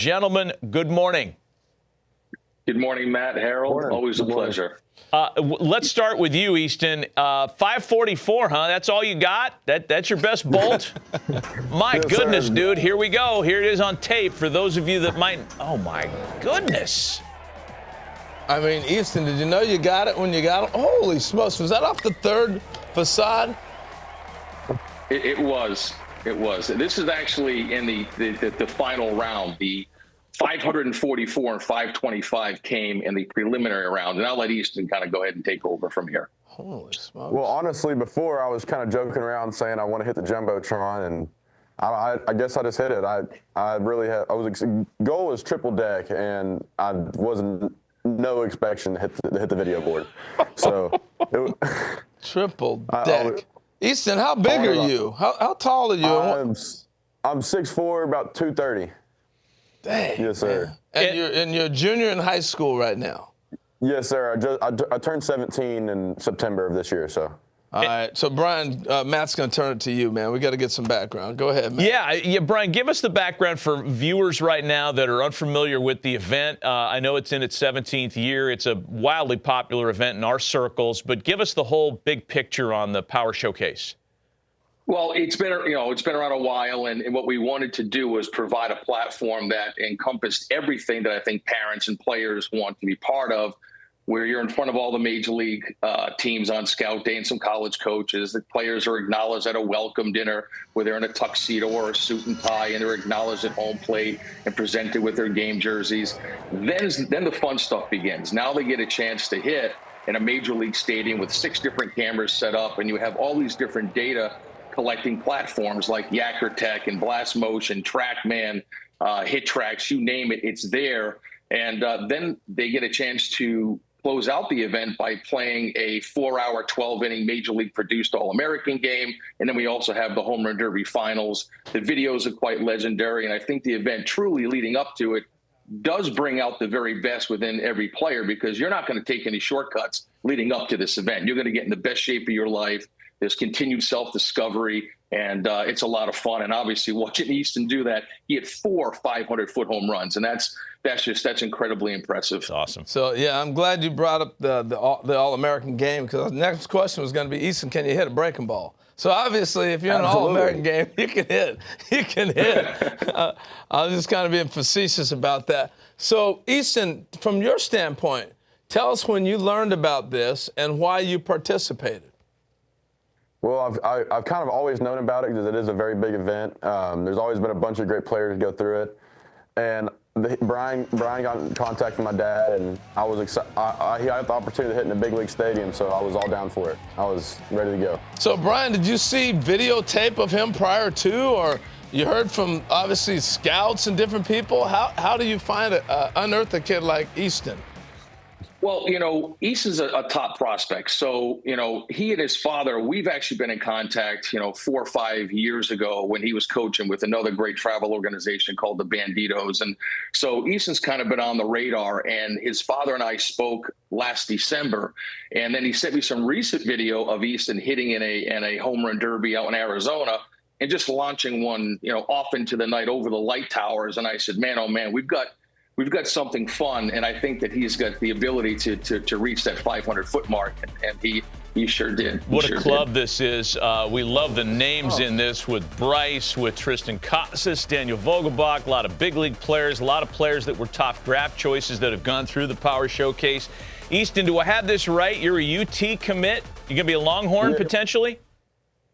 Gentlemen, good morning. Good morning, Matt, Harold. Morning. Always a pleasure. Let's start with you, Easton. 544, huh? That's all you got? That's your best bolt? My goodness, dude. Here we go. Here it is on tape for those of you that might. Oh, my goodness. I mean, Easton, did you know you got it when you got it? Holy smokes. Was that off the third facade? It was. It was. This is actually in the final round. The 544 and 525 came in the preliminary round, and I'll let Easton kind of go ahead and take over from here. Holy smokes. Well, honestly, before I was kind of joking around saying I want to hit the Jumbotron, and I guess I just hit it. I really had. Goal was triple deck, and I wasn't no expectation to hit the video board. So triple deck. Easton, how big are you? How tall are you? I'm 6'4", about 230. Dang. Yes, sir. And you're a junior in high school right now. Yes, sir. I turned 17 in September of this year, so. All right. So, Brian, Matt's going to turn it to you, man. We got to get some background. Go ahead, Matt. Yeah, Brian, give us the background for viewers right now that are unfamiliar with the event. I know it's in its 17th year. It's a wildly popular event in our circles, but give us the whole big picture on the Power Showcase. Well, it's been around a while, and what we wanted to do was provide a platform that encompassed everything that I think parents and players want to be part of, where you're in front of all the major league teams on scout day and some college coaches. The players are acknowledged at a welcome dinner where they're in a tuxedo or a suit and tie, and they're acknowledged at home plate and presented with their game jerseys. Then the fun stuff begins. Now they get a chance to hit in a major league stadium with 6 different cameras set up, and you have all these different data collecting platforms like Yacker Tech and Blast Motion, TrackMan, Hit Tracks, you name it, it's there. And then they get a chance to close out the event by playing a 4-hour, 12-inning Major League produced All-American game. And then we also have the Home Run Derby finals. The videos are quite legendary, and I think the event truly leading up to it does bring out the very best within every player, because you're not going to take any shortcuts leading up to this event. You're going to get in the best shape of your life. There's continued self-discovery, and it's a lot of fun. And obviously, watching Easton do that, he hit 4 500-foot home runs, and that's incredibly impressive. That's awesome. So yeah, I'm glad you brought up the All-American game, because the next question was going to be, Easton, can you hit a breaking ball? So obviously, if you're in an All-American game, you can hit. You can hit. I was just kind of being facetious about that. So Easton, from your standpoint, tell us when you learned about this and why you participated. Well, I've kind of always known about it because it is a very big event. There's always been a bunch of great players go through it. And Brian got in contact with my dad, and I was excited. He had the opportunity to hit in a big league stadium, so I was all down for it. I was ready to go. So, Brian, did you see videotape of him prior to, or you heard from, obviously, scouts and different people? How do you unearth a kid like Easton? Well, Easton's a top prospect. So, he and his father, we've actually been in contact, 4 or 5 years ago when he was coaching with another great travel organization called the Banditos. And so Easton's kind of been on the radar, and his father and I spoke last December. And then he sent me some recent video of Easton hitting in a home run derby out in Arizona and just launching one, off into the night over the light towers. And I said, man, oh man, we've got something fun, and I think that he's got the ability to reach that 500-foot mark, and he sure did. What a club this is. We love the names in this with Bryce, with Tristan Casas, Daniel Vogelbach, a lot of big league players, a lot of players that were top draft choices that have gone through the Power Showcase. Easton, do I have this right? You're a UT commit? You're going to be a Longhorn potentially?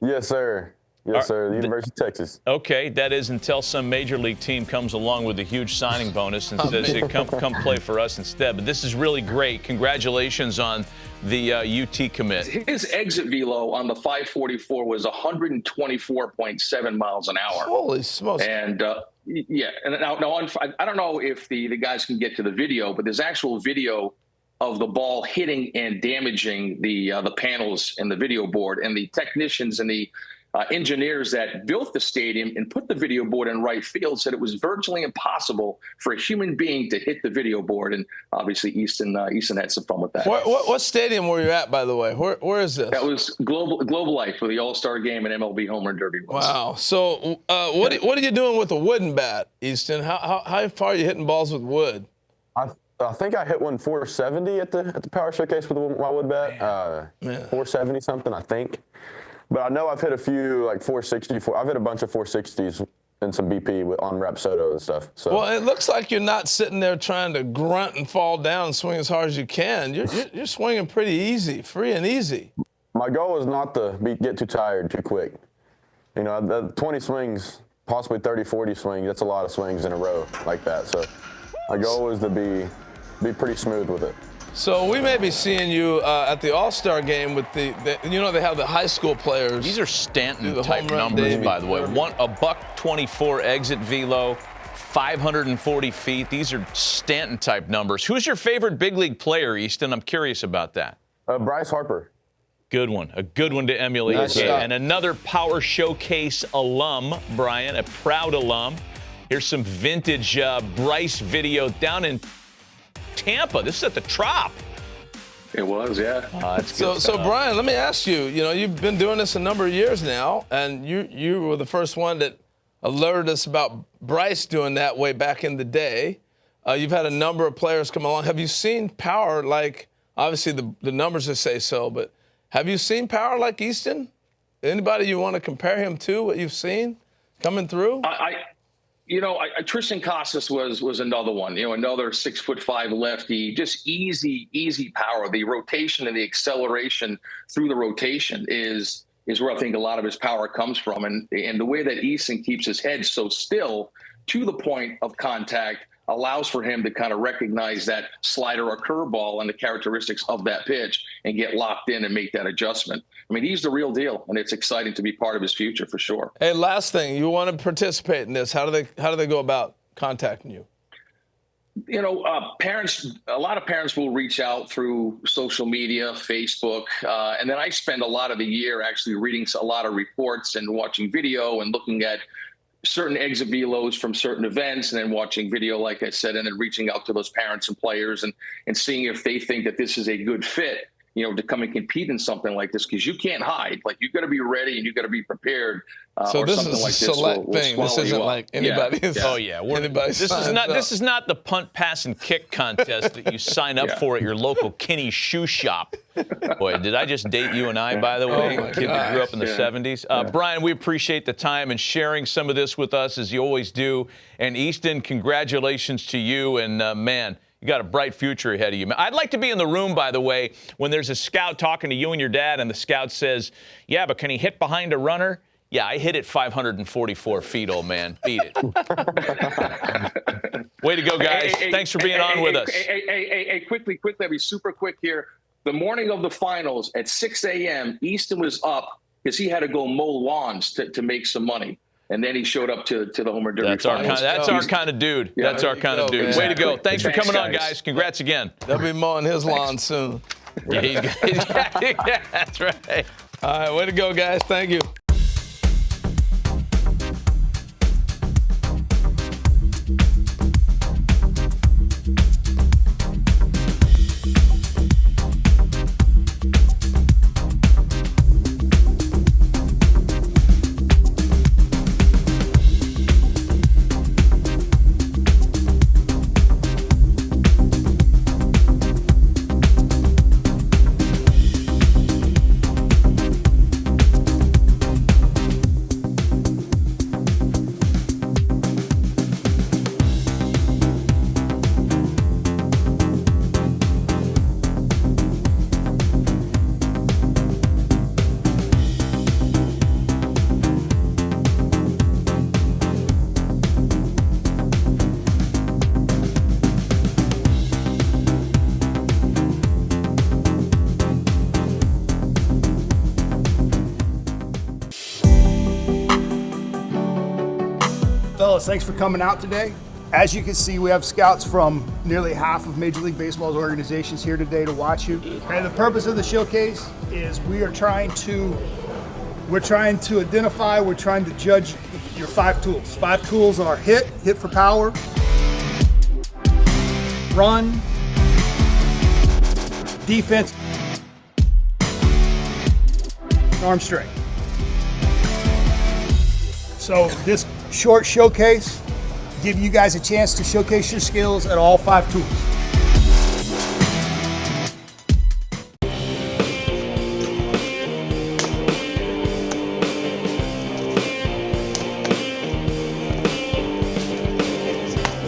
Yes, sir. Yes, sir. The University of Texas. Okay, that is until some major league team comes along with a huge signing bonus and says, hey, come play for us instead. But this is really great. Congratulations on the UT commit. His exit velo on the 544 was 124.7 miles an hour. Holy smokes. And yeah, and now I don't know if the guys can get to the video, but there's actual video of the ball hitting and damaging the panels in the video board, and the technicians and the engineers that built the stadium and put the video board in right field said it was virtually impossible for a human being to hit the video board. And obviously Easton had some fun with that. What stadium were you at, by the way? Where is this? That was Global Life for the All-Star Game and MLB Home Run Derby. Wow. So what are you doing with a wooden bat, Easton? How far are you hitting balls with wood? I think I hit one 470 at the Power Showcase with my wood bat. 470 something, I think. But I know I've hit a few like 460. I've hit a bunch of 460s and some BP on Rapsodo and stuff. So. Well, it looks like you're not sitting there trying to grunt and fall down and swing as hard as you can. You're swinging pretty easy, free and easy. My goal is not to get too tired too quick. You know, the 20 swings, possibly 30, 40 swings, that's a lot of swings in a row like that. So my goal is to be pretty smooth with it. So we may be seeing you at the All-Star game with the you know, they have the high school players. These are Stanton-type numbers, by the way. A $124 exit velo, 540 feet. These are Stanton-type numbers. Who's your favorite big league player, Easton? I'm curious about that. Bryce Harper. Good one. A good one to emulate. Nice Okay. shot. And another Power Showcase alum, Brian, a proud alum. Here's some vintage Bryce video down in Tampa. This is at the Trop. It was, yeah. So Brian, let me ask you. You know, you've been doing this a number of years now, and you were the first one that alerted us about Bryce doing that way back in the day. You've had a number of players come along. Have you seen power like? Obviously, the numbers just say so, but have you seen power like Easton? Anybody you want to compare him to? What you've seen coming through? Tristan Casas was another one. You know, another 6'5" lefty, just easy power. The rotation and the acceleration through the rotation is where I think a lot of his power comes from. And the way that Easton keeps his head so still to the point of contact allows for him to kind of recognize that slider or curveball and the characteristics of that pitch and get locked in and make that adjustment. I mean, he's the real deal, and it's exciting to be part of his future for sure. Hey, last thing, you want to participate in this? How do they go about contacting you? You know, a lot of parents will reach out through social media, Facebook, and then I spend a lot of the year actually reading a lot of reports and watching video and looking at certain exit velos from certain events, and then watching video, like I said, and then reaching out to those parents and players and seeing if they think that this is a good fit, you know, to come and compete in something like this, because you can't hide. Like, you got to be ready and you got to be prepared. So this is a select thing. This isn't like anybody's. Oh yeah, this is not the punt, pass, and kick contest that you sign up for at your local Kinney shoe shop. Boy, did I just date you and I, by the way? Kid that grew up in the 70s. Brian, we appreciate the time and sharing some of this with us, as you always do. And Easton, congratulations to you. And man, you got a bright future ahead of you. I'd like to be in the room, by the way, when there's a scout talking to you and your dad, and the scout says, "Yeah, but can he hit behind a runner?" Yeah, I hit it 544 feet, old man. Beat it. Way to go, guys. Thanks for being on with us. Quickly, I'll be super quick here. The morning of the finals at 6 a.m., Easton was up because he had to go mow lawns to make some money. And then he showed up to the Home Run Derby. That's our kind of dude. Yeah, that's our kind of dude. Exactly. Way to go. Thanks for coming on, guys. Congrats again. They'll be mowing his lawn soon. Yeah, that's right. All right, way to go, guys. Thank you. Fellas, thanks for coming out today. As you can see, we have scouts from nearly half of Major League Baseball's organizations here today to watch you. And the purpose of the showcase is we are trying to We're trying to identify, we're trying to judge your 5 tools. 5 tools are hit for power, run, defense, arm strength. So this short showcase give you guys a chance to showcase your skills at all 5 tools.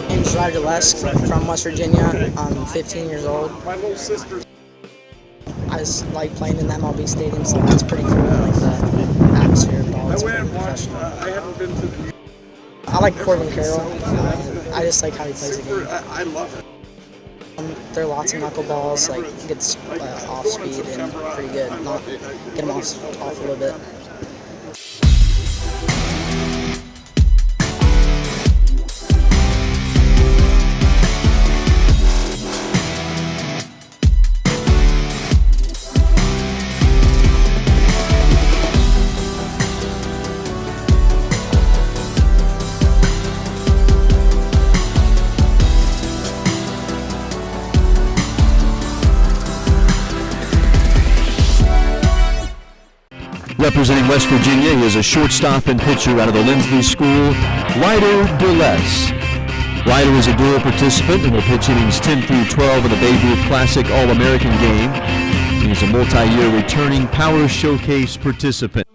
My name's Rhyder Dlesk from West Virginia. I'm 15 years old. I just like playing in the MLB stadiums. Like, it's pretty cool. Like the atmosphere of ball. It's pretty professional. I like Corbin Carroll. I just like how he plays the game. I love it. There are lots of knuckleballs. Like he gets off speed and pretty good. Not get him off a little bit. Representing West Virginia, he is a shortstop and pitcher out of the Lindsley School, Rhyder Dlesk. Rhyder is a dual participant and will pitch innings 10 through 12 in the Babe Ruth Classic All-American game. He is a multi-year returning Power Showcase participant.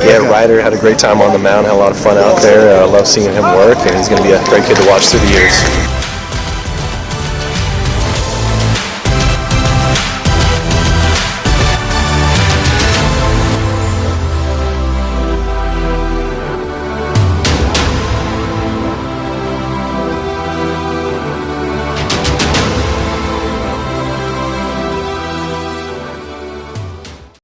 Yeah, Rhyder had a great time on the mound, had a lot of fun out there. I love seeing him work, and he's going to be a great kid to watch through the years.